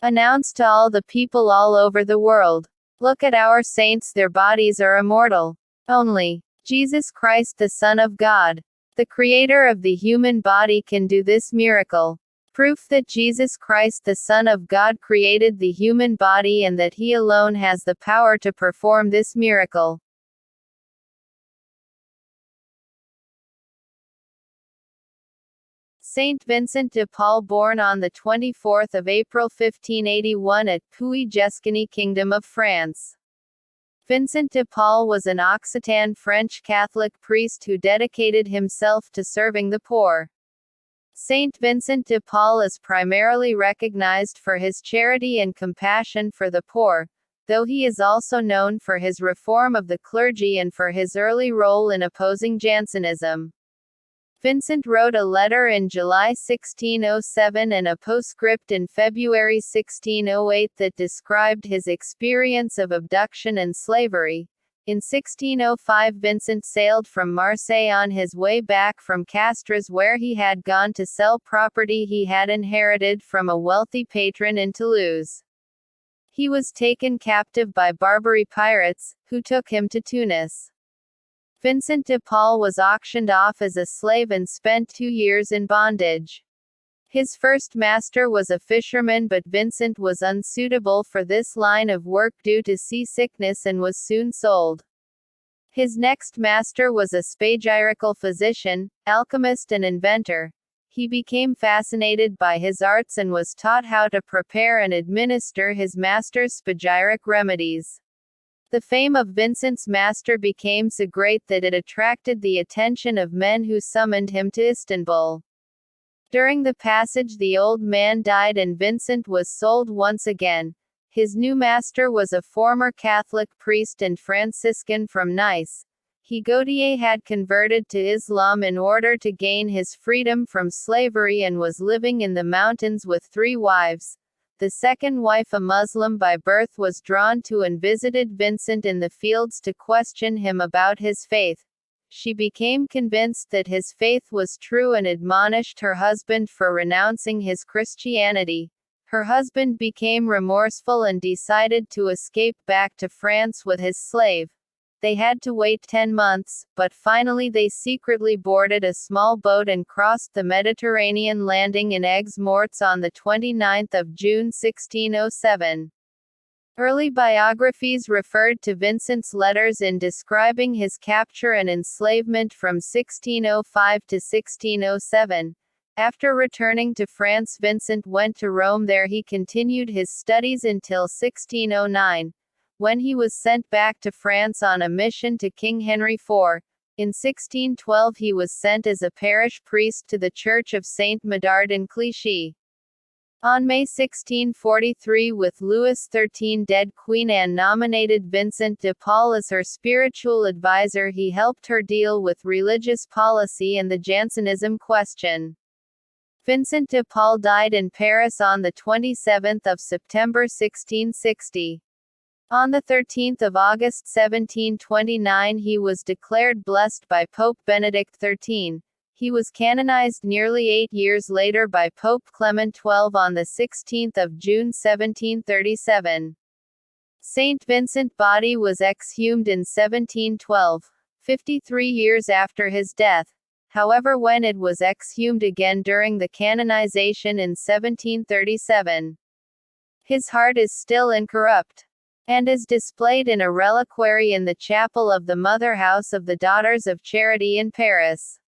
Announce to all the people all over the world. Look at our saints, their bodies are immortal. Only Jesus Christ, the Son of God, the creator of the human body, can do this miracle. Proof that Jesus Christ, the Son of God, created the human body and that he alone has the power to perform this miracle. Saint Vincent de Paul, born on 24 April 1581 at Puy-Gescany, Kingdom of France. Vincent de Paul was an Occitan French Catholic priest who dedicated himself to serving the poor. Saint Vincent de Paul is primarily recognized for his charity and compassion for the poor, though he is also known for his reform of the clergy and for his early role in opposing Jansenism. Vincent wrote a letter in July 1607 and a postscript in February 1608 that described his experience of abduction and slavery. In 1605, Vincent sailed from Marseille on his way back from Castres, where he had gone to sell property he had inherited from a wealthy patron in Toulouse. He was taken captive by Barbary pirates, who took him to Tunis. Vincent de Paul was auctioned off as a slave and spent 2 years in bondage. His first master was a fisherman, but Vincent was unsuitable for this line of work due to seasickness and was soon sold. His next master was a spagyrical physician, alchemist and inventor. He became fascinated by his arts and was taught how to prepare and administer his master's spagyric remedies. The fame of Vincent's master became so great that it attracted the attention of men who summoned him to Istanbul. During the passage, the old man died and Vincent was sold once again. His new master was a former Catholic priest and Franciscan from Nice. Gautier had converted to Islam in order to gain his freedom from slavery and was living in the mountains with 3 wives. The second wife, a Muslim by birth, was drawn to and visited Vincent in the fields to question him about his faith. She became convinced that his faith was true and admonished her husband for renouncing his Christianity. Her husband became remorseful and decided to escape back to France with his slave. They had to wait 10 months, but finally they secretly boarded a small boat and crossed the Mediterranean, landing in Aigues-Mortes on 29 June 1607. Early biographies referred to Vincent's letters in describing his capture and enslavement from 1605 to 1607. After returning to France, Vincent went to Rome. There he continued his studies until 1609. When he was sent back to France on a mission to King Henry IV. In 1612 he was sent as a parish priest to the Church of Saint Médard in Clichy. On May 1643, with Louis XIII dead, Queen Anne nominated Vincent de Paul as her spiritual advisor. He helped her deal with religious policy and the Jansenism question. Vincent de Paul died in Paris on 27 September 1660. On 13 August 1729 he was declared blessed by Pope Benedict XIII. He was canonized nearly 8 years later by Pope Clement XII on 16 June 1737. Saint Vincent's body was exhumed in 1712, 53 years after his death. However, when it was exhumed again during the canonization in 1737, his heart is still incorrupt, and is displayed in a reliquary in the chapel of the Mother House of the Daughters of Charity in Paris.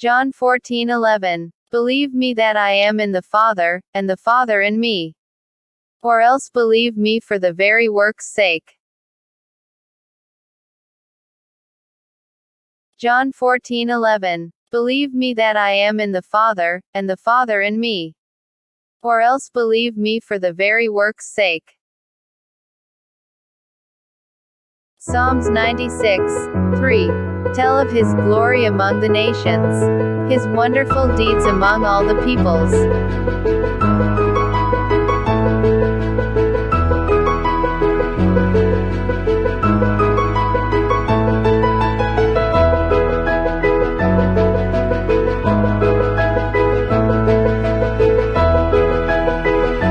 John 14:11. Believe me that I am in the Father, and the Father in me. Or else believe me for the very work's sake. John 14:11. Believe me that I am in the Father, and the Father in me. Or else believe me for the very work's sake. Psalms 96:3. Tell of his glory among the nations, his wonderful deeds among all the peoples.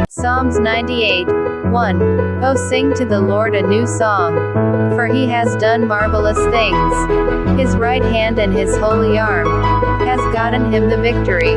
Psalms 98:1. Oh, sing to the Lord a new song, for he has done marvelous things. His right hand and his holy arm has gotten him the victory.